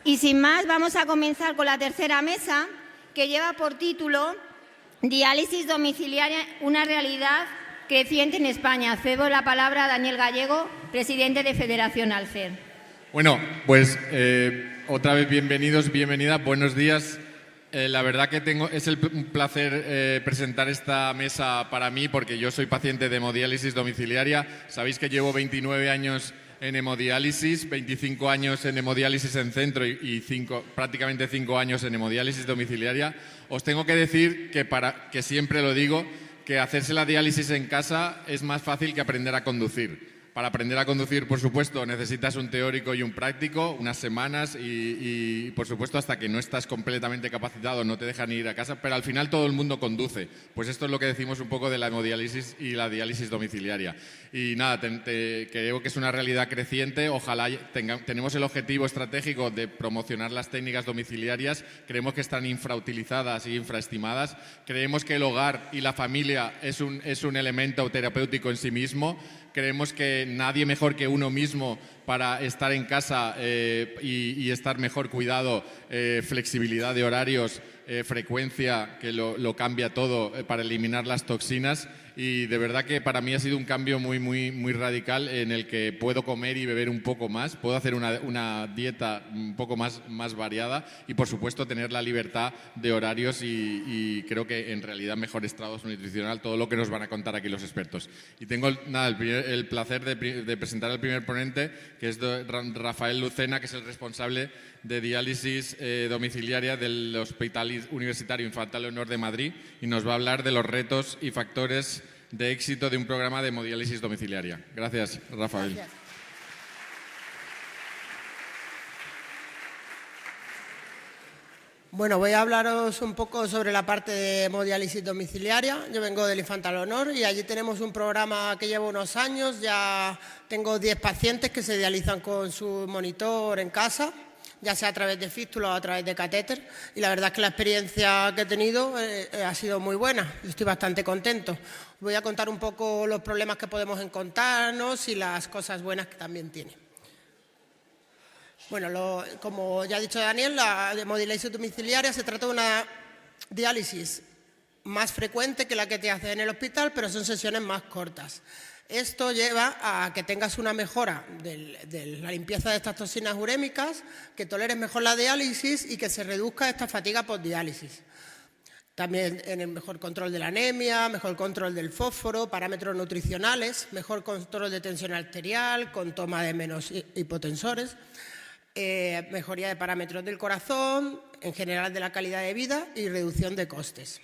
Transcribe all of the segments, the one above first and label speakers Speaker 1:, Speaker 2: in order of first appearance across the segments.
Speaker 1: Y sin más, vamos a comenzar con la tercera mesa, que lleva por título Diálisis domiciliaria, una realidad creciente en España. Cedo la palabra a Daniel Gallego, presidente de Federación Alcer.
Speaker 2: Bueno, pues otra vez bienvenidos, bienvenidas, buenos días. La verdad que es un placer presentar esta mesa para mí, porque yo soy paciente de hemodiálisis domiciliaria. Sabéis que llevo 29 años en hemodiálisis, 25 años en hemodiálisis en centro y prácticamente 5 años en hemodiálisis domiciliaria. Os tengo que decir que siempre lo digo, que hacerse la diálisis en casa es más fácil que aprender a conducir. Para aprender a conducir, por supuesto, necesitas un teórico y un práctico, unas semanas y, por supuesto, hasta que no estás completamente capacitado no te dejan ir a casa, pero al final todo el mundo conduce. Pues esto es lo que decimos un poco de la hemodiálisis y la diálisis domiciliaria. Y nada, creo que es una realidad creciente. Ojalá tenemos el objetivo estratégico de promocionar las técnicas domiciliarias. Creemos que están infrautilizadas y infraestimadas. Creemos que el hogar y la familia es un elemento terapéutico en sí mismo. Creemos que nadie mejor que uno mismo para estar en casa y estar mejor cuidado, flexibilidad de horarios, frecuencia, que lo cambia todo para eliminar las toxinas. Y de verdad que para mí ha sido un cambio muy radical, en el que puedo comer y beber un poco más, puedo hacer una dieta un poco más variada y, por supuesto, tener la libertad de horarios y creo que en realidad mejor estado nutricional, todo lo que nos van a contar aquí los expertos. Y tengo el placer de presentar al primer ponente, que es Rafael Lucena, que es el responsable de diálisis domiciliaria del Hospital Universitario Infanta Leonor de Madrid, y nos va a hablar de los retos y factores de éxito de un programa de hemodiálisis domiciliaria. Gracias, Rafael.
Speaker 3: Gracias. Bueno, voy a hablaros un poco sobre la parte de hemodiálisis domiciliaria. Yo vengo del Infanta Leonor y allí tenemos un programa que lleva unos años. Ya tengo 10 pacientes que se dializan con su monitor en casa, ya sea a través de fístula o a través de catéter, y la verdad es que la experiencia que he tenido ha sido muy buena. Estoy bastante contento. Voy a contar un poco los problemas que podemos encontrarnos y las cosas buenas que también tiene. Bueno, como ya ha dicho Daniel, la hemodiálisis domiciliaria se trata de una diálisis más frecuente que la que te haces en el hospital, pero son sesiones más cortas. Esto lleva a que tengas una mejora de la limpieza de estas toxinas urémicas, que toleres mejor la diálisis y que se reduzca esta fatiga postdiálisis. También en el mejor control de la anemia, mejor control del fósforo, parámetros nutricionales, mejor control de tensión arterial, con toma de menos hipotensores, mejoría de parámetros del corazón, en general de la calidad de vida y reducción de costes.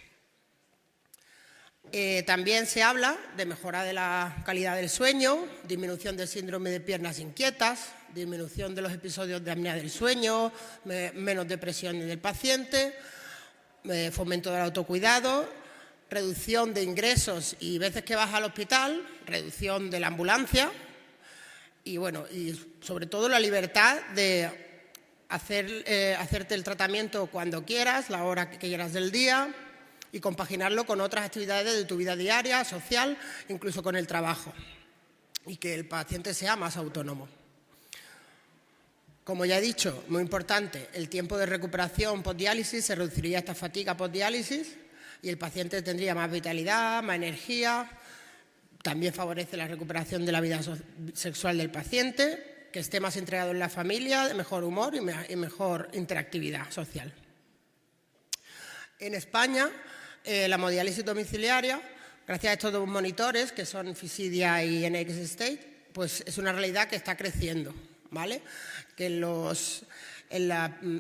Speaker 3: También se habla de mejora de la calidad del sueño, disminución del síndrome de piernas inquietas, disminución de los episodios de apnea del sueño, menos depresión en el paciente, fomento del autocuidado, reducción de ingresos y veces que vas al hospital, reducción de la ambulancia y, bueno, y sobre todo la libertad de hacerte el tratamiento cuando quieras, la hora que quieras del día, y compaginarlo con otras actividades de tu vida diaria, social, incluso con el trabajo, y que el paciente sea más autónomo. Como ya he dicho, muy importante, el tiempo de recuperación postdiálisis, se reduciría esta fatiga postdiálisis y el paciente tendría más vitalidad, más energía. También favorece la recuperación de la vida sexual del paciente, que esté más entregado en la familia, de mejor humor y mejor interactividad social. En España, la hemodiálisis domiciliaria, gracias a estos dos monitores, que son Fisidia y NX State, pues es una realidad que está creciendo, ¿vale? Que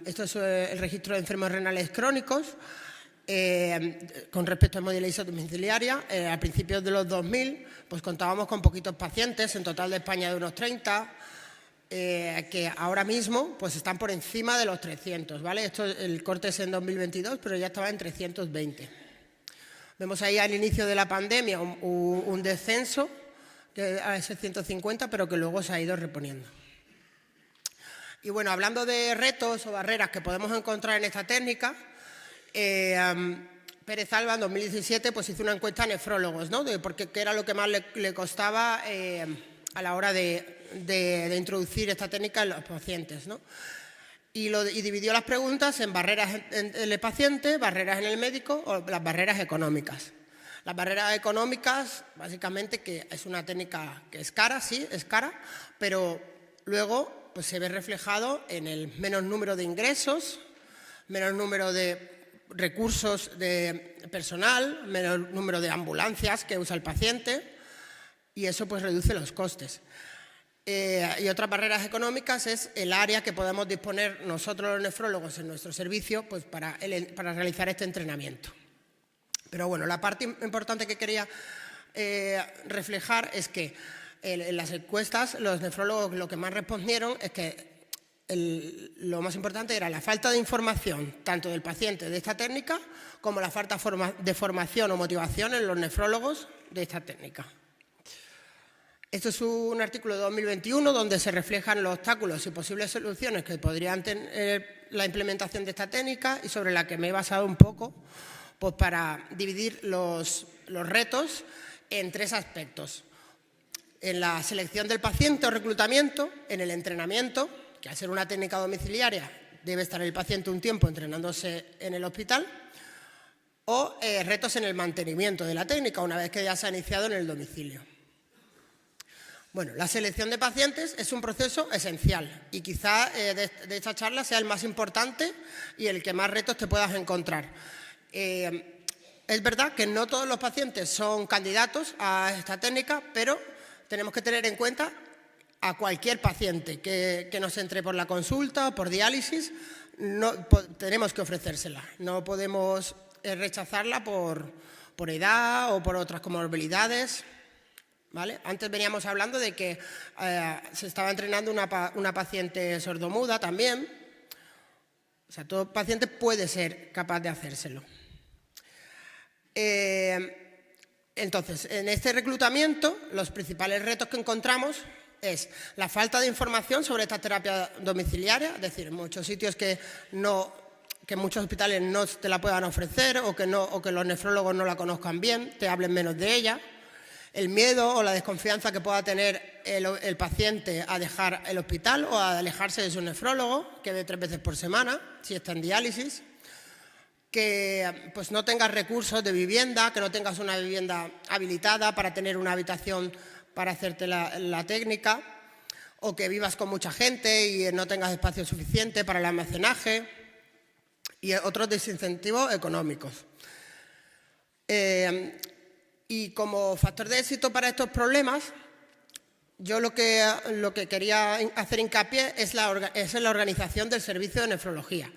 Speaker 3: esto es el registro de enfermos renales crónicos. Con respecto a hemodiálisis domiciliaria, a principios de los 2000, pues contábamos con poquitos pacientes, en total de España de unos 30, que ahora mismo pues están por encima de los 300, ¿vale? El corte es en 2022, pero ya estaba en 320. Vemos ahí al inicio de la pandemia un descenso a ese 150, pero que luego se ha ido reponiendo. Y bueno, hablando de retos o barreras que podemos encontrar en esta técnica, Pérez Alba en 2017 pues hizo una encuesta a nefrólogos, ¿no? De qué era lo que más le costaba a la hora de introducir esta técnica en los pacientes, ¿no? y dividió las preguntas en barreras en el paciente, barreras en el médico o las barreras económicas. Las barreras económicas, básicamente, que es una técnica que es cara, sí, es cara, pero luego pues, se ve reflejado en el menos número de ingresos, menos número de recursos de personal, menos número de ambulancias que usa el paciente, y eso pues reduce los costes. Y otras barreras económicas es el área que podemos disponer nosotros los nefrólogos en nuestro servicio pues, para realizar este entrenamiento. Pero bueno, la parte importante que quería reflejar es que en las encuestas los nefrólogos lo que más respondieron es que lo más importante era la falta de información tanto del paciente de esta técnica como la falta de formación o motivación en los nefrólogos de esta técnica. Esto es un artículo de 2021 donde se reflejan los obstáculos y posibles soluciones que podrían tener la implementación de esta técnica y sobre la que me he basado un poco pues, para dividir los retos en 3 aspectos. En la selección del paciente o reclutamiento, en el entrenamiento, que al ser una técnica domiciliaria debe estar el paciente un tiempo entrenándose en el hospital, o retos en el mantenimiento de la técnica una vez que ya se ha iniciado en el domicilio. Bueno, la selección de pacientes es un proceso esencial y quizá de esta charla sea el más importante y el que más retos te puedas encontrar. Es verdad que no todos los pacientes son candidatos a esta técnica, pero tenemos que tener en cuenta a cualquier paciente que nos entre por la consulta o por diálisis, tenemos que ofrecérsela. No podemos rechazarla por edad o por otras comorbilidades. ¿Vale? Antes veníamos hablando de que se estaba entrenando una paciente sordomuda también. O sea, todo paciente puede ser capaz de hacérselo. Entonces, en este reclutamiento, los principales retos que encontramos es la falta de información sobre esta terapia domiciliaria, es decir, en muchos sitios que muchos hospitales no te la puedan ofrecer o que los nefrólogos no la conozcan bien, te hablen menos de ella. El miedo o la desconfianza que pueda tener el paciente a dejar el hospital o a alejarse de su nefrólogo, que ve 3 veces por semana, si está en diálisis, que pues, no tengas recursos de vivienda, que no tengas una vivienda habilitada para tener una habitación para hacerte la técnica, o que vivas con mucha gente y no tengas espacio suficiente para el almacenaje, y otros desincentivos económicos. Y como factor de éxito para estos problemas, yo lo que quería hacer hincapié es en la organización del servicio de nefrología.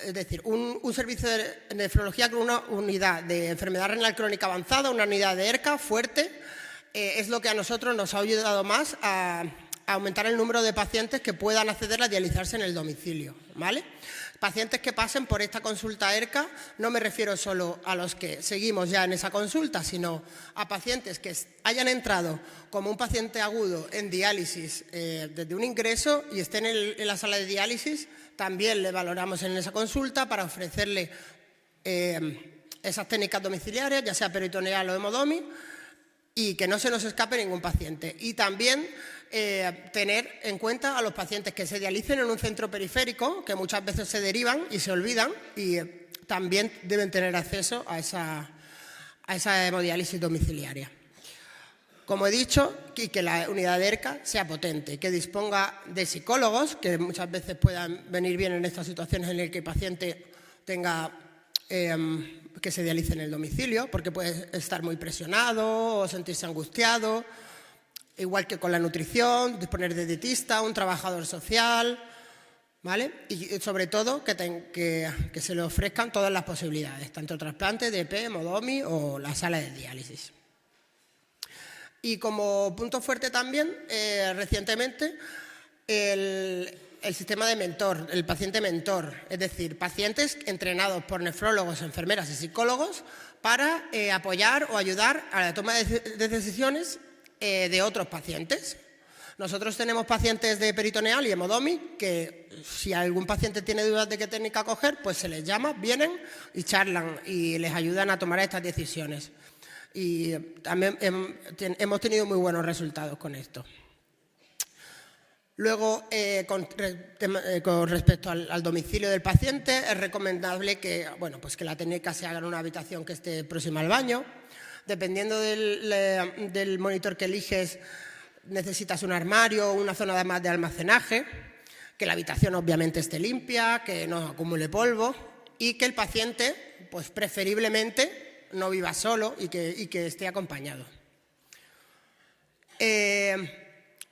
Speaker 3: Es decir, un servicio de nefrología con una unidad de enfermedad renal crónica avanzada, una unidad de ERCA fuerte, es lo que a nosotros nos ha ayudado más a aumentar el número de pacientes que puedan acceder a dializarse en el domicilio, ¿vale? Pacientes que pasen por esta consulta ERCA, no me refiero solo a los que seguimos ya en esa consulta, sino a pacientes que hayan entrado como un paciente agudo en diálisis desde un ingreso y estén en la sala de diálisis, también le valoramos en esa consulta para ofrecerle esas técnicas domiciliarias, ya sea peritoneal o hemodomi, y que no se nos escape ningún paciente. Y también tener en cuenta a los pacientes que se dialicen en un centro periférico, que muchas veces se derivan y se olvidan, y también deben tener acceso a esa hemodiálisis domiciliaria. Como he dicho, y que la unidad de ERCA sea potente, que disponga de psicólogos, que muchas veces puedan venir bien en estas situaciones en las que el paciente tenga que se dialice en el domicilio, porque puede estar muy presionado o sentirse angustiado. Igual que con la nutrición, disponer de dietista, un trabajador social, ¿vale? Y sobre todo que se le ofrezcan todas las posibilidades, tanto trasplante, DP, hemodomi o la sala de diálisis. Y como punto fuerte también, recientemente, el sistema de mentor, el paciente mentor, es decir, pacientes entrenados por nefrólogos, enfermeras y psicólogos para apoyar o ayudar a la toma de decisiones de otros pacientes. Nosotros tenemos pacientes de peritoneal y hemodomi que si algún paciente tiene dudas de qué técnica coger, pues se les llama, vienen y charlan y les ayudan a tomar estas decisiones. Y también hemos tenido muy buenos resultados con esto. Luego, con respecto al domicilio del paciente, es recomendable que, bueno, pues que la técnica se haga en una habitación que esté próxima al baño. Dependiendo del monitor que eliges, necesitas un armario o una zona más de almacenaje, que la habitación obviamente esté limpia, que no acumule polvo y que el paciente, pues preferiblemente, no viva solo y que esté acompañado.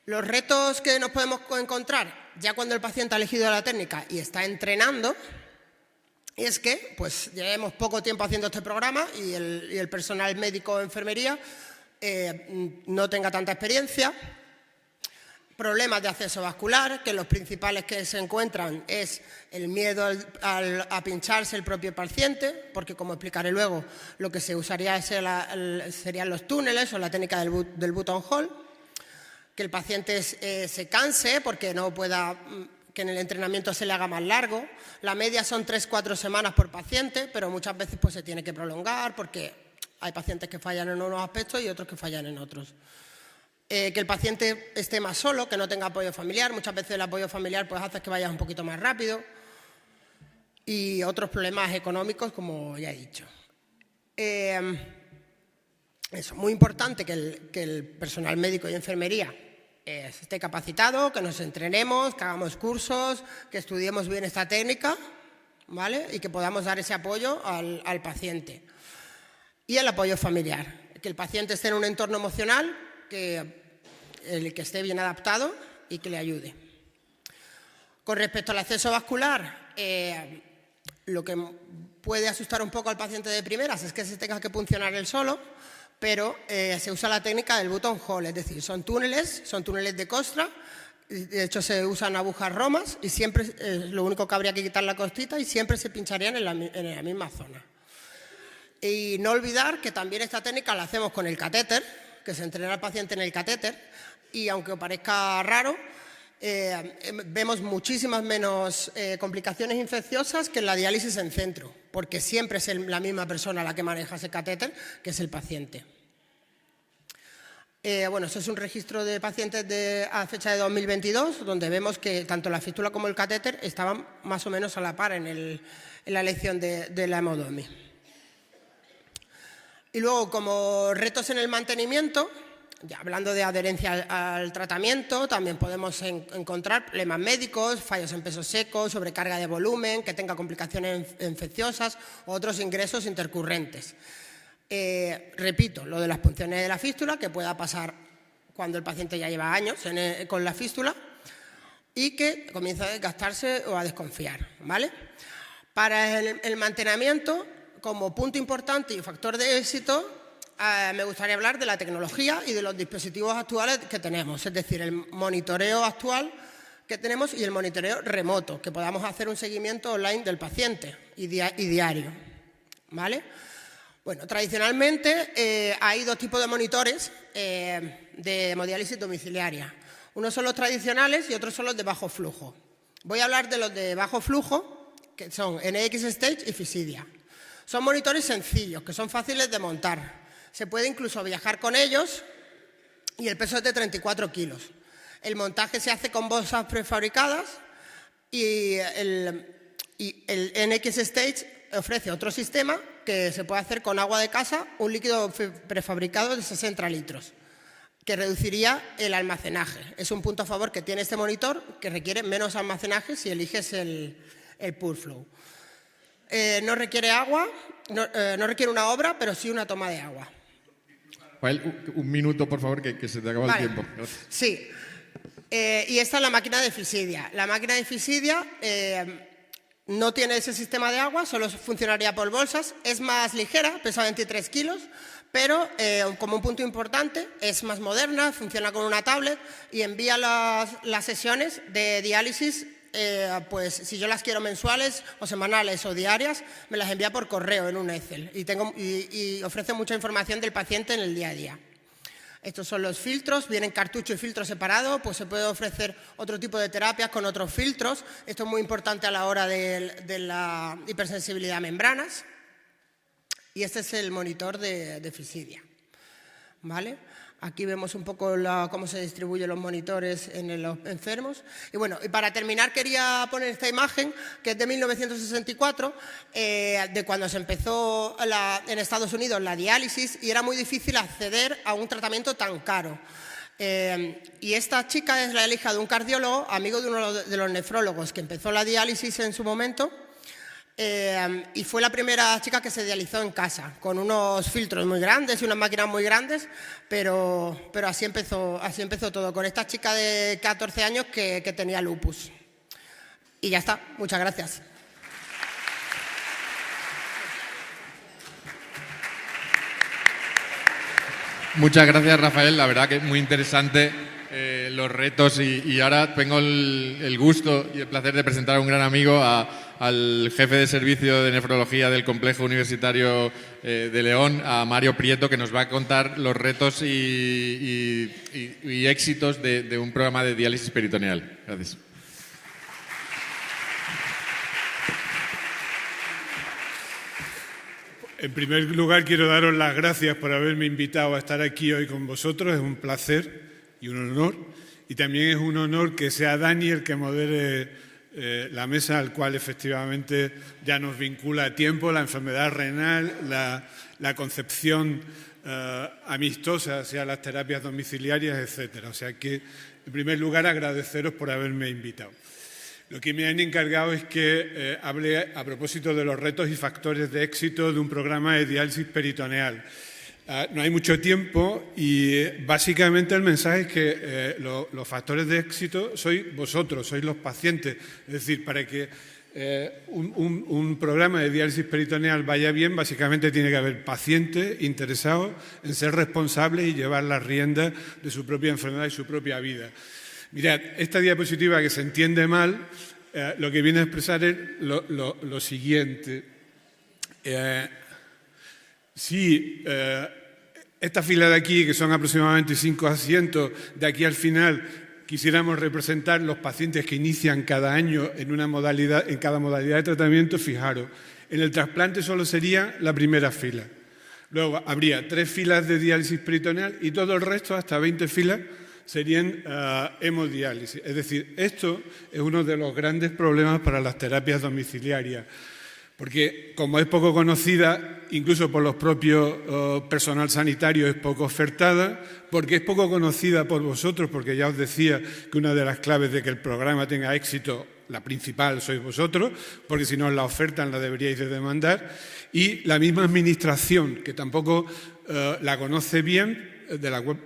Speaker 3: Los retos que nos podemos encontrar ya cuando el paciente ha elegido la técnica y está entrenando es que pues llevemos poco tiempo haciendo este programa y el personal médico o enfermería no tenga tanta experiencia. Problemas de acceso vascular, que los principales que se encuentran es el miedo a pincharse el propio paciente, porque como explicaré luego, lo que se usaría serían los túneles o la técnica del buttonhole. Que el paciente se canse porque no pueda, que en el entrenamiento se le haga más largo. La media son 3-4 semanas por paciente, pero muchas veces pues, se tiene que prolongar porque hay pacientes que fallan en unos aspectos y otros que fallan en otros. Que el paciente esté más solo, que no tenga apoyo familiar. Muchas veces el apoyo familiar pues, hace que vayas un poquito más rápido. Y otros problemas económicos, como ya he dicho. Eso, muy importante que el personal médico y enfermería esté capacitado, que nos entrenemos, que hagamos cursos, que estudiemos bien esta técnica, ¿vale? Y que podamos dar ese apoyo al paciente. Y el apoyo familiar, que el paciente esté en un entorno emocional, que esté bien adaptado y que le ayude. Con respecto al acceso vascular, lo que puede asustar un poco al paciente de primeras es que se tenga que puncionar él solo, pero se usa la técnica del buttonhole, es decir, son túneles de costra, de hecho se usan agujas romas y siempre lo único que habría que quitar la costita y siempre se pincharían en la misma zona. Y no olvidar que también esta técnica la hacemos con el catéter, que se entrena al paciente en el catéter y aunque os parezca raro, vemos muchísimas menos complicaciones infecciosas que en la diálisis en centro, porque siempre es la misma persona la que maneja ese catéter, que es el paciente. Bueno, eso es un registro de pacientes a fecha de 2022, donde vemos que tanto la fístula como el catéter estaban más o menos a la par en la elección de la hemodomi. Y luego, como retos en el mantenimiento, ya hablando de adherencia al tratamiento, también podemos encontrar problemas médicos, fallos en peso seco, sobrecarga de volumen, que tenga complicaciones infecciosas o otros ingresos intercurrentes. Repito, lo de las punciones de la fístula, que pueda pasar cuando el paciente ya lleva años con la fístula y que comienza a desgastarse o a desconfiar, ¿vale? Para el mantenimiento, como punto importante y factor de éxito, me gustaría hablar de la tecnología y de los dispositivos actuales que tenemos, es decir, el monitoreo actual que tenemos y el monitoreo remoto, que podamos hacer un seguimiento online del paciente y diario, ¿vale? Bueno, tradicionalmente hay dos tipos de monitores de hemodiálisis domiciliaria. Unos son los tradicionales y otros son los de bajo flujo. Voy a hablar de los de bajo flujo, que son NX Stage y Fisidia. Son monitores sencillos, que son fáciles de montar. Se puede incluso viajar con ellos y el peso es de 34 kilos. El montaje se hace con bolsas prefabricadas y el NX Stage ofrece otro sistema que se puede hacer con agua de casa, un líquido prefabricado de 60 litros, que reduciría el almacenaje. Es un punto a favor que tiene este monitor, que requiere menos almacenaje si eliges el PureFlow. No requiere agua, no requiere una obra, pero sí una toma de agua.
Speaker 2: Un minuto, por favor, que se te acaba el tiempo. Gracias.
Speaker 3: Sí. Y esta es la máquina de Fisidia. La máquina de Fisidia no tiene ese sistema de agua, solo funcionaría por bolsas. Es más ligera, pesa 23 kilos, pero como un punto importante, es más moderna, funciona con una tablet y envía las sesiones de diálisis. Pues si yo las quiero mensuales o semanales o diarias, me las envía por correo en un Excel y ofrece mucha información del paciente en el día a día. Estos son los filtros, vienen cartucho y filtro separado, pues se puede ofrecer otro tipo de terapias con otros filtros. Esto es muy importante a la hora de la hipersensibilidad a membranas. Y este es el monitor de Fisidia, ¿vale? Aquí vemos un poco cómo se distribuyen los monitores en los enfermos. Y bueno, y para terminar quería poner esta imagen, que es de 1964, de cuando se empezó en Estados Unidos la diálisis y era muy difícil acceder a un tratamiento tan caro. Y esta chica es la hija de un cardiólogo, amigo de uno de los nefrólogos que empezó la diálisis en su momento. Y fue la primera chica que se dializó en casa, con unos filtros muy grandes y unas máquinas muy grandes, pero así empezó todo, con esta chica de 14 años que tenía lupus. Y ya está, muchas gracias.
Speaker 2: Muchas gracias, Rafael, la verdad que es muy interesante los retos y ahora tengo el gusto y el placer de presentar a un gran amigo, al jefe de servicio de nefrología del Complejo Universitario de León, a Mario Prieto, que nos va a contar los retos y éxitos de un programa de diálisis peritoneal. Gracias.
Speaker 4: En primer lugar, quiero daros las gracias por haberme invitado a estar aquí hoy con vosotros. Es un placer y un honor. Y también es un honor que sea Dani el que modere la mesa, al cual efectivamente ya nos vincula a tiempo la enfermedad renal, la concepción amistosa hacia las terapias domiciliarias, etcétera. O sea que, en primer lugar, agradeceros por haberme invitado. Lo que me han encargado es que hable a propósito de los retos y factores de éxito de un programa de diálisis peritoneal. No hay mucho tiempo y básicamente el mensaje es que los factores de éxito sois vosotros, sois los pacientes. Es decir, para que un programa de diálisis peritoneal vaya bien, básicamente tiene que haber pacientes interesados en ser responsables y llevar las riendas de su propia enfermedad y su propia vida. Mirad, esta diapositiva que se entiende mal, lo que viene a expresar es lo siguiente. Si esta fila de aquí, que son aproximadamente 5 asientos, de aquí al final quisiéramos representar los pacientes que inician cada año en cada modalidad de tratamiento, fijaros, en el trasplante solo sería la primera fila. Luego habría 3 filas de diálisis peritoneal y todo el resto, hasta 20 filas, serían hemodiálisis. Es decir, esto es uno de los grandes problemas para las terapias domiciliarias, porque como es poco conocida, incluso por los propios personal sanitario es poco ofertada, porque es poco conocida por vosotros, porque ya os decía que una de las claves de que el programa tenga éxito, la principal sois vosotros, porque si no la ofertan la deberíais de demandar, y la misma administración, que tampoco la conoce bien,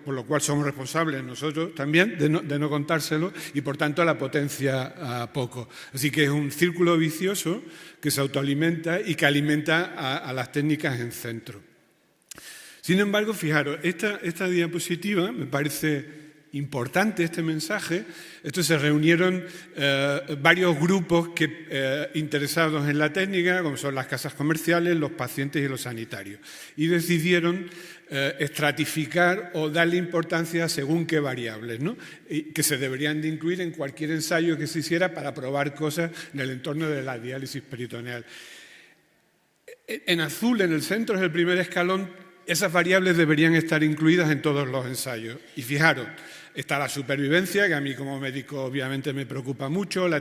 Speaker 4: por lo cual somos responsables nosotros también de no contárselo y por tanto la potencia poco. Así que es un círculo vicioso que se autoalimenta y que alimenta a las técnicas en centro. Sin embargo, fijaros, esta diapositiva me parece importante, este mensaje. Se reunieron varios grupos interesados en la técnica, como son las casas comerciales, los pacientes y los sanitarios, y decidieron estratificar o darle importancia según qué variables, ¿no? Y que se deberían de incluir en cualquier ensayo que se hiciera para probar cosas en el entorno de la diálisis peritoneal. En azul, en el centro, es el primer escalón. Esas variables deberían estar incluidas en todos los ensayos. Y fijaros, está la supervivencia, que a mí como médico obviamente me preocupa mucho, la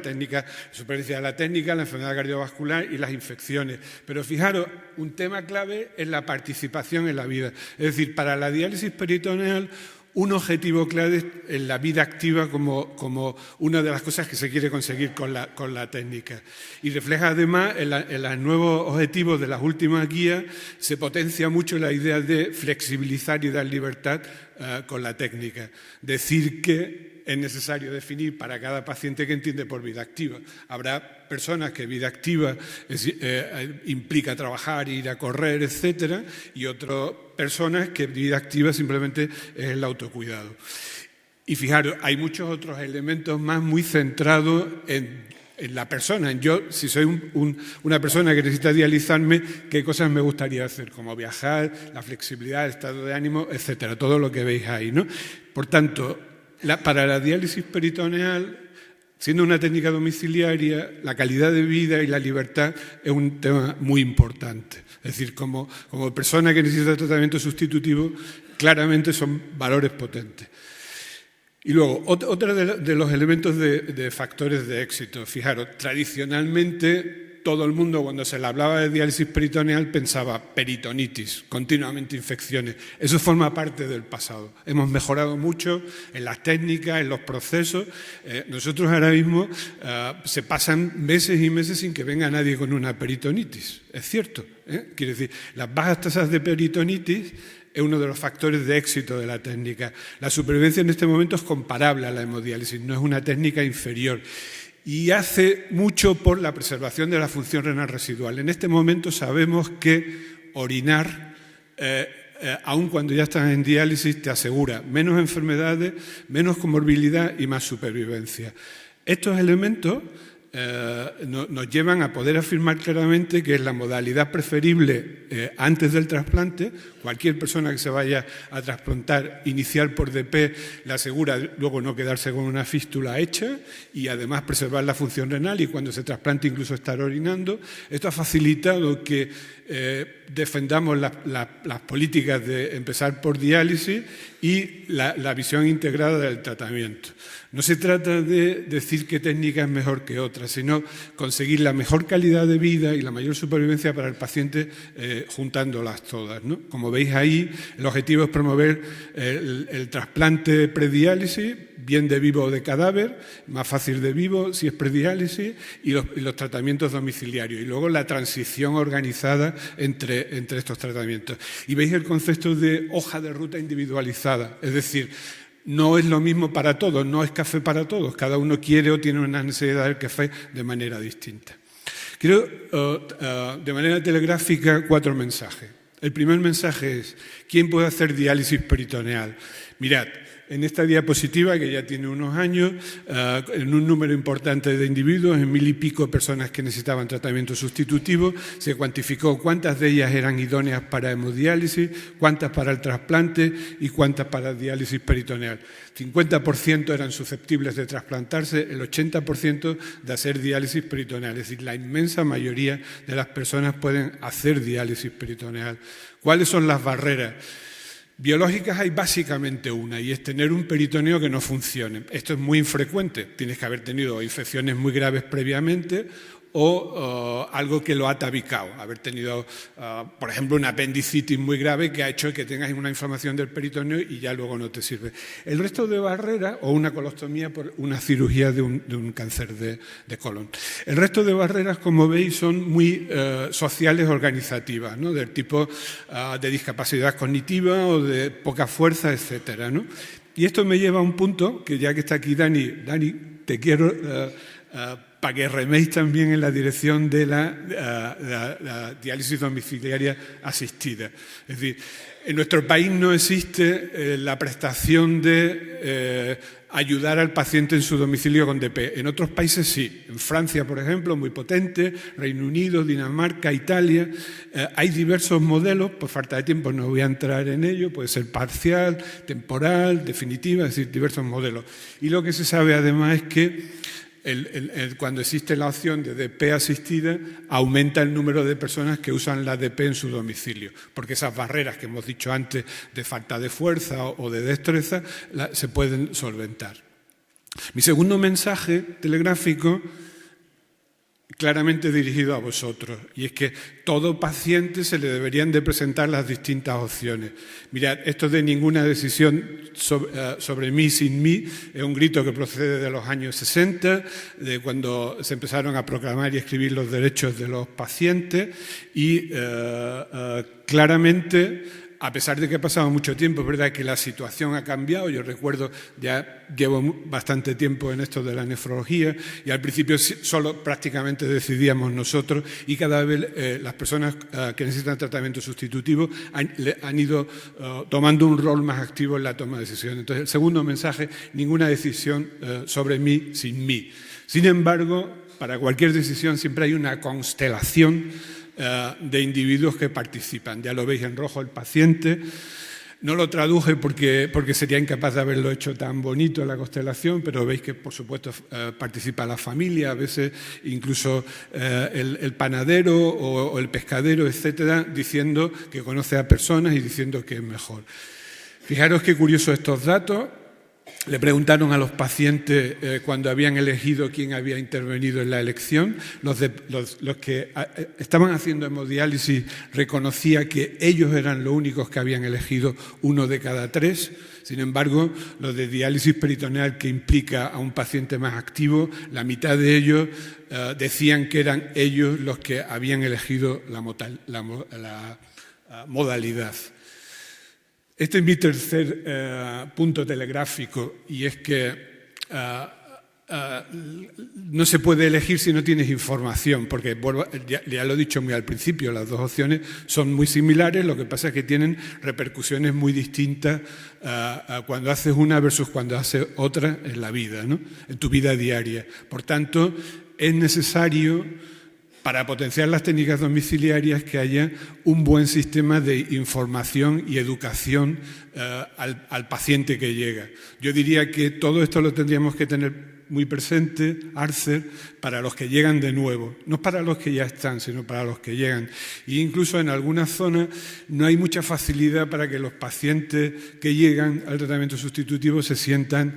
Speaker 4: supervivencia de la técnica, la enfermedad cardiovascular y las infecciones. Pero fijaros, un tema clave es la participación en la vida. Es decir, para la diálisis peritoneal, un objetivo clave en la vida activa como una de las cosas que se quiere conseguir con la técnica. Y refleja además en los nuevos objetivos de las últimas guías, se potencia mucho la idea de flexibilizar y dar libertad con la técnica. Decir que es necesario definir para cada paciente qué entiende por vida activa. Habrá personas que vida activa implica trabajar, ir a correr, etcétera, y otras personas que vida activa simplemente es el autocuidado. Y fijaros, hay muchos otros elementos más muy centrados en la persona. Yo, si soy una persona que necesita dializarme, ¿qué cosas me gustaría hacer? Como viajar, la flexibilidad, el estado de ánimo, etcétera, todo lo que veis ahí, ¿no? Por tanto, para la diálisis peritoneal Siendo una técnica domiciliaria, la calidad de vida y la libertad es un tema muy importante. Es decir, como persona que necesita tratamiento sustitutivo, claramente son valores potentes. Y luego, otro de los elementos de factores de éxito. Fijaros, tradicionalmente todo el mundo cuando se le hablaba de diálisis peritoneal pensaba peritonitis, continuamente infecciones. Eso forma parte del pasado. Hemos mejorado mucho en las técnicas, en los procesos. Nosotros ahora mismo se pasan meses y meses sin que venga nadie con una peritonitis. Es cierto. Quiere decir, las bajas tasas de peritonitis es uno de los factores de éxito de la técnica. La supervivencia en este momento es comparable a la hemodiálisis, no es una técnica inferior. Y hace mucho por la preservación de la función renal residual. En este momento sabemos que orinar, aun cuando ya estás en diálisis, te asegura menos enfermedades, menos comorbilidad y más supervivencia. Estos elementos nos llevan a poder afirmar claramente que es la modalidad preferible antes del trasplante. Cualquier persona que se vaya a trasplantar, iniciar por DP, le asegura luego no quedarse con una fístula hecha y además preservar la función renal y cuando se trasplante incluso estar orinando. Esto ha facilitado que defendamos las políticas de empezar por diálisis y la visión integrada del tratamiento. No se trata de decir qué técnica es mejor que otra, sino conseguir la mejor calidad de vida y la mayor supervivencia para el paciente juntándolas todas, ¿no? Como veis ahí, el objetivo es promover el trasplante prediálisis, bien de vivo o de cadáver, más fácil de vivo si es prediálisis, y los tratamientos domiciliarios. Y luego la transición organizada entre estos tratamientos. Y veis el concepto de hoja de ruta individualizada, es decir, no es lo mismo para todos, no es café para todos. Cada uno quiere o tiene una necesidad del café de manera distinta. Quiero, de manera telegráfica, 4 mensajes. El primer mensaje es, ¿quién puede hacer diálisis peritoneal? Mirad, en esta diapositiva, que ya tiene unos años, en un número importante de individuos, en 1000 y pico personas que necesitaban tratamiento sustitutivo, se cuantificó cuántas de ellas eran idóneas para hemodiálisis, cuántas para el trasplante y cuántas para diálisis peritoneal. 50% eran susceptibles de trasplantarse, el 80% de hacer diálisis peritoneal. Es decir, la inmensa mayoría de las personas pueden hacer diálisis peritoneal. ¿Cuáles son las barreras? Biológicas hay básicamente una, y es tener un peritoneo que no funcione. Esto es muy infrecuente. Tienes que haber tenido infecciones muy graves previamente o algo que lo ha tabicado. Haber tenido, por ejemplo, una apendicitis muy grave que ha hecho que tengas una inflamación del peritoneo y ya luego no te sirve. El resto de barreras, o una colostomía por una cirugía de un cáncer de colon. El resto de barreras, como veis, son muy sociales organizativas, ¿no? Del tipo de discapacidad cognitiva o de poca fuerza, etcétera, ¿no? Y esto me lleva a un punto que, ya que está aquí Dani, te quiero para que reméis también en la dirección de la diálisis domiciliaria asistida. Es decir, en nuestro país no existe la prestación de ayudar al paciente en su domicilio con DP. En otros países sí. En Francia, por ejemplo, muy potente, Reino Unido, Dinamarca, Italia. Hay diversos modelos, por falta de tiempo no voy a entrar en ello, puede ser parcial, temporal, definitiva, es decir, diversos modelos. Y lo que se sabe además es que cuando existe la opción de DP asistida, aumenta el número de personas que usan la DP en su domicilio, porque esas barreras que hemos dicho antes de falta de fuerza o de destreza se pueden solventar. Mi segundo mensaje telegráfico, claramente dirigido a vosotros, y es que todo paciente se le deberían de presentar las distintas opciones. Mirad, esto de ninguna decisión sobre mí sin mí es un grito que procede de los años 60, de cuando se empezaron a proclamar y escribir los derechos de los pacientes, y claramente, a pesar de que ha pasado mucho tiempo, es verdad que la situación ha cambiado. Yo recuerdo, ya llevo bastante tiempo en esto de la nefrología, y al principio solo prácticamente decidíamos nosotros, y cada vez las personas que necesitan tratamiento sustitutivo han ido tomando un rol más activo en la toma de decisiones. Entonces, el segundo mensaje, ninguna decisión sobre mí sin mí. Sin embargo, para cualquier decisión siempre hay una constelación de individuos que participan. Ya lo veis en rojo el paciente, No lo traduje porque sería incapaz de haberlo hecho tan bonito en la constelación, pero veis que, por supuesto, participa la familia, a veces incluso el panadero o el pescadero, etcétera, diciendo que conoce a personas y diciendo que es mejor. Fijaros qué curiosos estos datos. Le preguntaron a los pacientes cuando habían elegido quién había intervenido en la elección. Los que estaban haciendo hemodiálisis reconocía que ellos eran los únicos que habían elegido 1 de cada 3. Sin embargo, los de diálisis peritoneal, que implica a un paciente más activo, la mitad de ellos decían que eran ellos los que habían elegido la modalidad. Este es mi tercer punto telegráfico, y es que no se puede elegir si no tienes información, porque ya lo he dicho muy al principio, las dos opciones son muy similares, lo que pasa es que tienen repercusiones muy distintas cuando haces una versus cuando haces otra en la vida, ¿no? En tu vida diaria. Por tanto, es necesario, para potenciar las técnicas domiciliarias, que haya un buen sistema de información y educación al paciente que llega. Yo diría que todo esto lo tendríamos que tener muy presente, ARCER, para los que llegan de nuevo, no para los que ya están, sino para los que llegan. E incluso en algunas zonas no hay mucha facilidad para que los pacientes que llegan al tratamiento sustitutivo se sientan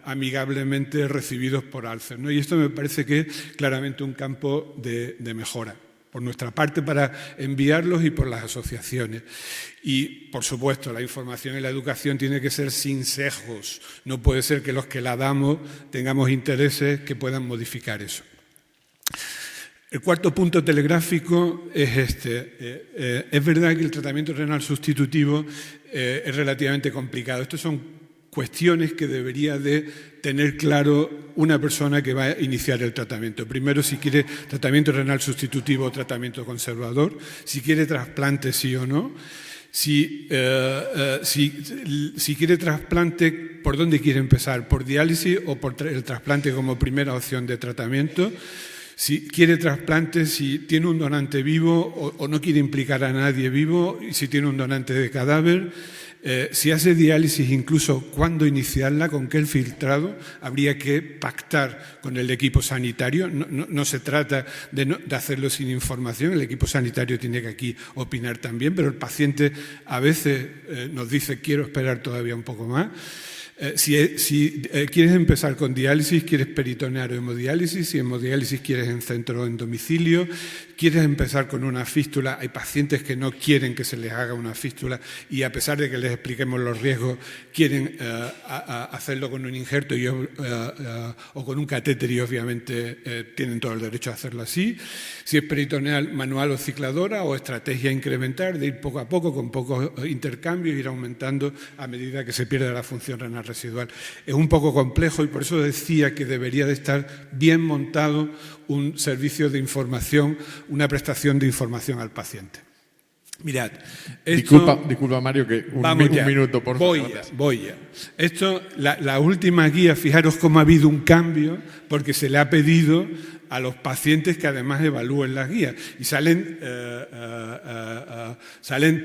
Speaker 4: amigablemente recibidos por ARCER, ¿no? Y esto me parece que es claramente un campo de mejora, por nuestra parte, para enviarlos, y por las asociaciones. Y, por supuesto, la información y la educación tiene que ser sin sesgos. No puede ser que los que la damos tengamos intereses que puedan modificar eso. El cuarto punto telegráfico es este. Es verdad que el tratamiento renal sustitutivo es relativamente complicado. Estos son cuestiones que debería de tener claro una persona que va a iniciar el tratamiento. Primero, si quiere tratamiento renal sustitutivo o tratamiento conservador, si quiere trasplante sí o no, si quiere trasplante, ¿por dónde quiere empezar? ¿Por diálisis o por el trasplante como primera opción de tratamiento? Si quiere trasplante, si tiene un donante vivo o no quiere implicar a nadie vivo, y si tiene un donante de cadáver. Si hace diálisis, incluso cuándo iniciarla, con qué filtrado, habría que pactar con el equipo sanitario. No se trata de hacerlo sin información, el equipo sanitario tiene que aquí opinar también, pero el paciente a veces nos dice quiero esperar todavía un poco más. Si quieres empezar con diálisis, quieres peritonear o hemodiálisis, si hemodiálisis quieres en centro o en domicilio, quieres empezar con una fístula, hay pacientes que no quieren que se les haga una fístula y a pesar de que les expliquemos los riesgos, quieren hacerlo con un injerto o con un catéter y obviamente tienen todo el derecho a hacerlo así. Si es peritoneal, manual o cicladora, o estrategia incrementar, de ir poco a poco con pocos intercambios, ir aumentando a medida que se pierde la función renal residual. Es un poco complejo y por eso decía que debería de estar bien montado un servicio de información, una prestación de información al paciente. Mirad, esto...
Speaker 2: Disculpa Mario, que un minuto, por favor.
Speaker 4: Voy ya. Esto, la última guía, fijaros cómo ha habido un cambio, porque se le ha pedido a los pacientes que además evalúen las guías y salen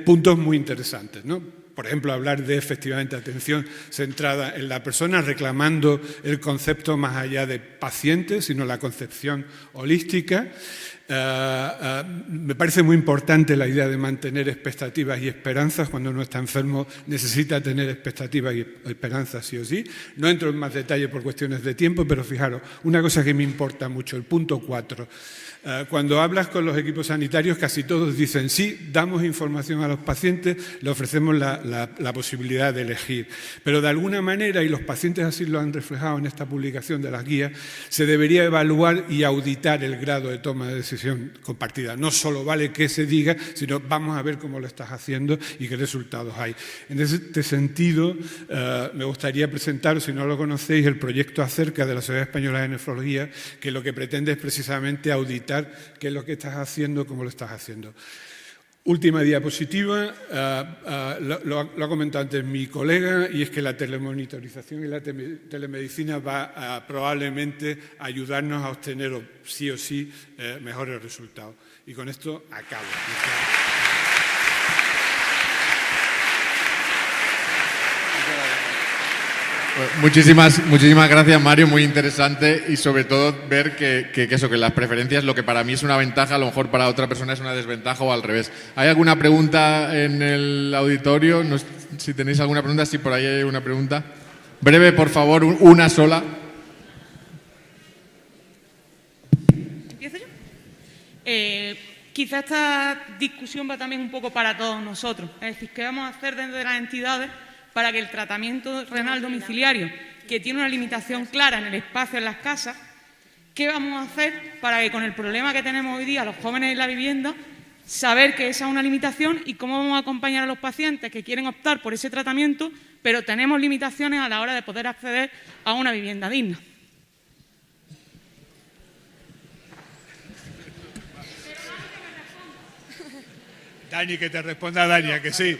Speaker 4: puntos muy interesantes, ¿no? Por ejemplo, hablar de efectivamente atención centrada en la persona, reclamando el concepto más allá de paciente, sino la concepción holística. Me parece muy importante la idea de mantener expectativas y esperanzas. Cuando uno está enfermo necesita tener expectativas y esperanzas sí o sí. No entro en más detalle por cuestiones de tiempo, pero fijaros, una cosa que me importa mucho, el punto 4. Cuando hablas con los equipos sanitarios, casi todos dicen sí, damos información a los pacientes, le ofrecemos la posibilidad de elegir. Pero de alguna manera, y los pacientes así lo han reflejado en esta publicación de las guías, se debería evaluar y auditar el grado de toma de decisión compartida. No solo vale que se diga, sino vamos a ver cómo lo estás haciendo y qué resultados hay. En este sentido, me gustaría presentaros, si no lo conocéis, el proyecto Acerca de la Sociedad Española de Nefrología, que lo que pretende es precisamente auditar qué es lo que estás haciendo, cómo lo estás haciendo. Última diapositiva, lo ha comentado antes mi colega, y es que la telemonitorización y la telemedicina va a probablemente ayudarnos a obtener sí o sí mejores resultados. Y con esto acabo.
Speaker 2: Muchísimas gracias, Mario, muy interesante y sobre todo ver que las preferencias, lo que para mí es una ventaja, a lo mejor para otra persona es una desventaja o al revés. ¿Hay alguna pregunta en el auditorio? No, si tenéis alguna pregunta, sí, por ahí hay una pregunta. Breve, por favor, una sola.
Speaker 5: ¿Empiezo yo? Quizá esta discusión va también un poco para todos nosotros. Es decir, ¿qué vamos a hacer dentro de las entidades para que el tratamiento renal domiciliario, que tiene una limitación clara en el espacio en las casas, qué vamos a hacer para que con el problema que tenemos hoy día los jóvenes en la vivienda, saber que esa es una limitación y cómo vamos a acompañar a los pacientes que quieren optar por ese tratamiento, pero tenemos limitaciones a la hora de poder acceder a una vivienda digna?
Speaker 4: Dani, que te responda Dani, que sí.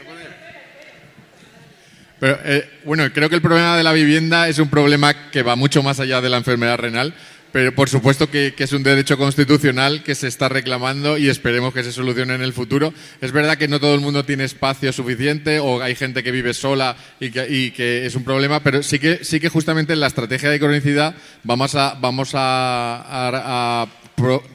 Speaker 2: Pero, bueno, creo que el problema de la vivienda es un problema que va mucho más allá de la enfermedad renal, pero por supuesto que es un derecho constitucional que se está reclamando y esperemos que se solucione en el futuro. Es verdad que no todo el mundo tiene espacio suficiente o hay gente que vive sola y que es un problema, pero sí que justamente en la estrategia de cronicidad vamos a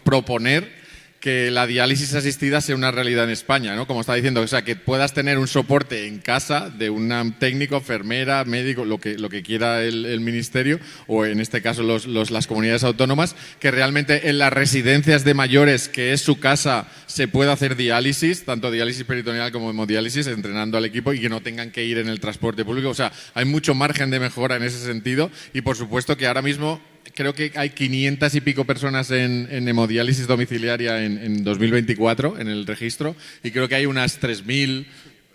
Speaker 2: proponer que la diálisis asistida sea una realidad en España, ¿no? Como está diciendo, o sea, que puedas tener un soporte en casa de un técnico, enfermera, médico, lo que quiera el ministerio, o en este caso las comunidades autónomas, que realmente en las residencias de mayores, que es su casa, se pueda hacer diálisis, tanto diálisis peritoneal como hemodiálisis, entrenando al equipo y que no tengan que ir en el transporte público. O sea, hay mucho margen de mejora en ese sentido y, por supuesto, que ahora mismo creo que hay 500 y pico personas en hemodiálisis domiciliaria en 2024 en el registro y creo que hay unas 3.000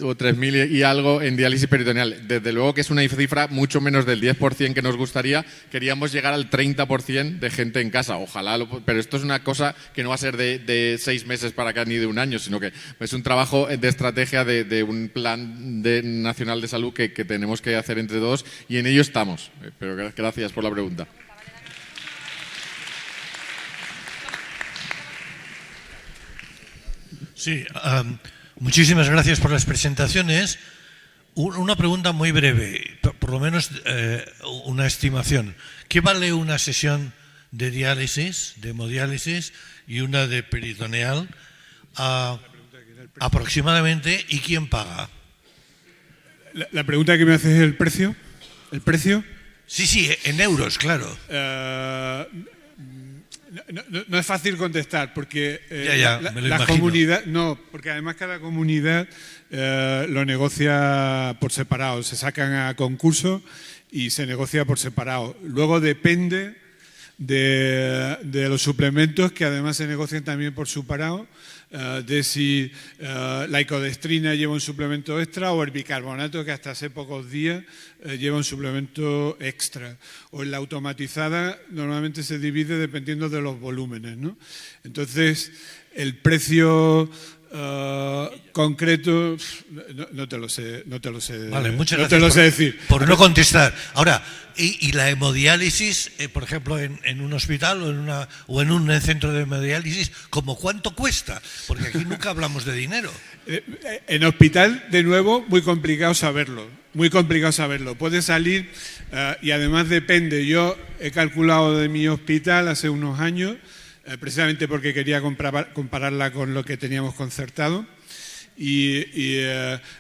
Speaker 2: o 3.000 y algo en diálisis peritoneal. Desde luego que es una cifra mucho menos del 10% que nos gustaría. Queríamos llegar al 30% de gente en casa. Ojalá, pero esto es una cosa que no va a ser de 6 meses para acá ni de un año, sino que es un trabajo de estrategia de un plan nacional de salud que tenemos que hacer entre todos y en ello estamos. Pero gracias por la pregunta.
Speaker 6: Sí, muchísimas gracias por las presentaciones. Una pregunta muy breve, por lo menos una estimación. ¿Qué vale una sesión de diálisis, de hemodiálisis y una de peritoneal aproximadamente y quién paga?
Speaker 4: La pregunta que me haces es el precio. ¿El precio?
Speaker 6: Sí, en euros, claro.
Speaker 4: No es fácil contestar porque
Speaker 6: la
Speaker 4: comunidad, no, porque además cada comunidad lo negocia por separado, se sacan a concurso y se negocia por separado. Luego depende de los suplementos que además se negocian también por separado, de si la icodestrina lleva un suplemento extra o el bicarbonato, que hasta hace pocos días lleva un suplemento extra. O en la automatizada normalmente se divide dependiendo de los volúmenes, ¿no? Entonces, el precio concreto no te lo sé.
Speaker 6: Vale, muchas
Speaker 4: no
Speaker 6: gracias
Speaker 4: te lo sé decir.
Speaker 6: Por no contestar. Ahora, ¿y la hemodiálisis, por ejemplo, en un hospital o en un centro de hemodiálisis, como cuánto cuesta? Porque aquí nunca hablamos de dinero.
Speaker 4: En hospital, de nuevo, muy complicado saberlo. Muy complicado saberlo. Puede salir y además depende. Yo he calculado de mi hospital hace unos años, precisamente porque quería compararla con lo que teníamos concertado, y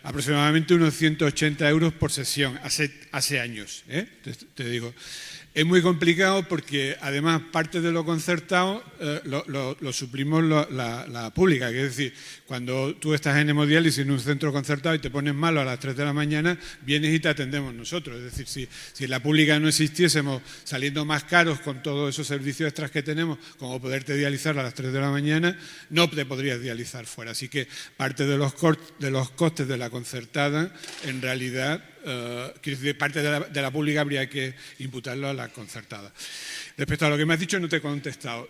Speaker 4: aproximadamente unos 180 euros por sesión, hace años, te digo. Es muy complicado porque además parte de lo concertado lo suplimos la pública, que es decir, cuando tú estás en hemodiálisis en un centro concertado y te pones malo a las 3 de la mañana, vienes y te atendemos nosotros. Es decir, si en la pública no existiésemos saliendo más caros con todos esos servicios extras que tenemos, como poderte dializar a las 3 de la mañana, no te podrías dializar fuera. Así que parte de los costes de la concertada, en realidad, parte de la pública habría que imputarlo a la concertada. Respecto a lo que me has dicho, no te he contestado.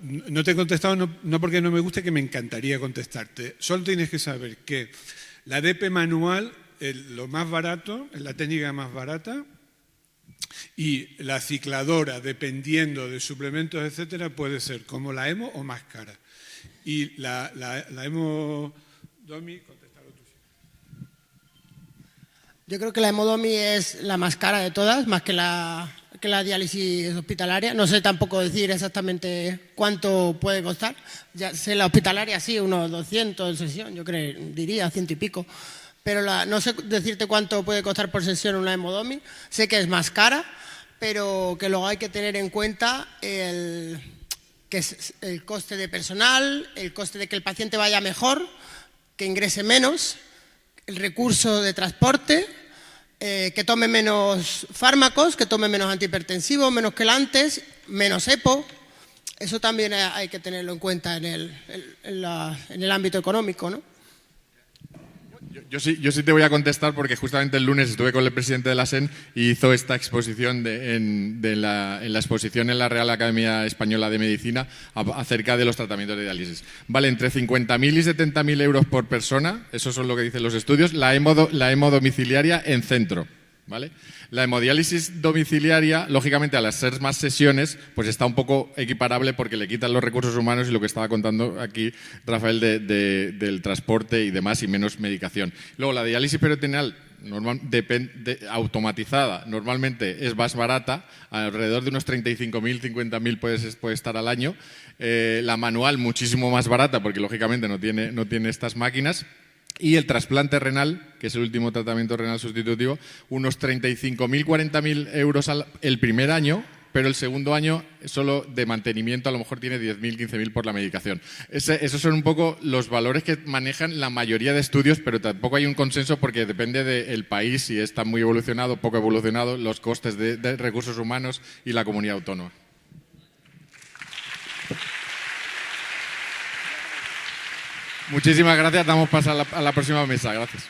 Speaker 4: No te he contestado no porque no me guste, que me encantaría contestarte. Solo tienes que saber que la DP manual es lo más barato, es la técnica más barata, y la cicladora, dependiendo de suplementos, etcétera, puede ser como la hemo o más cara. Y la hemo, Domi,
Speaker 3: Yo creo que la hemodomi es la más cara de todas, más que la diálisis hospitalaria. No sé tampoco decir exactamente cuánto puede costar. Ya sé, la hospitalaria sí, unos 200 en sesión, yo creo, diría 100 y pico. Pero no sé decirte cuánto puede costar por sesión una hemodomi. Sé que es más cara, pero que luego hay que tener en cuenta que es el coste de personal, el coste de que el paciente vaya mejor, que ingrese menos, el recurso de transporte, que tome menos fármacos, que tome menos antihipertensivos, menos quelantes, menos EPO. Eso también hay que tenerlo en cuenta en el ámbito económico, ¿no?
Speaker 2: Yo sí te voy a contestar porque justamente el lunes estuve con el presidente de la SEN y hizo esta exposición en la exposición en la Real Academia Española de Medicina acerca de los tratamientos de diálisis. Vale, entre 50.000 y 70.000 euros por persona, eso es lo que dicen los estudios, la hemodomiciliaria en centro. ¿Vale? La hemodiálisis domiciliaria, lógicamente, al ser más sesiones, pues está un poco equiparable porque le quitan los recursos humanos y lo que estaba contando aquí Rafael del transporte y demás y menos medicación. Luego, la diálisis peritoneal automatizada normalmente es más barata, alrededor de unos 35.000, 50.000 puede estar al año. La manual muchísimo más barata porque lógicamente no tiene estas máquinas. Y el trasplante renal, que es el último tratamiento renal sustitutivo, unos 35.000, 40.000 euros el primer año, pero el segundo año solo de mantenimiento a lo mejor tiene 10.000, 15.000 por la medicación. Esos son un poco los valores que manejan la mayoría de estudios, pero tampoco hay un consenso porque depende del país, si está muy evolucionado, poco evolucionado, los costes de recursos humanos y la comunidad autónoma. Muchísimas gracias. Damos paso a la próxima mesa. Gracias.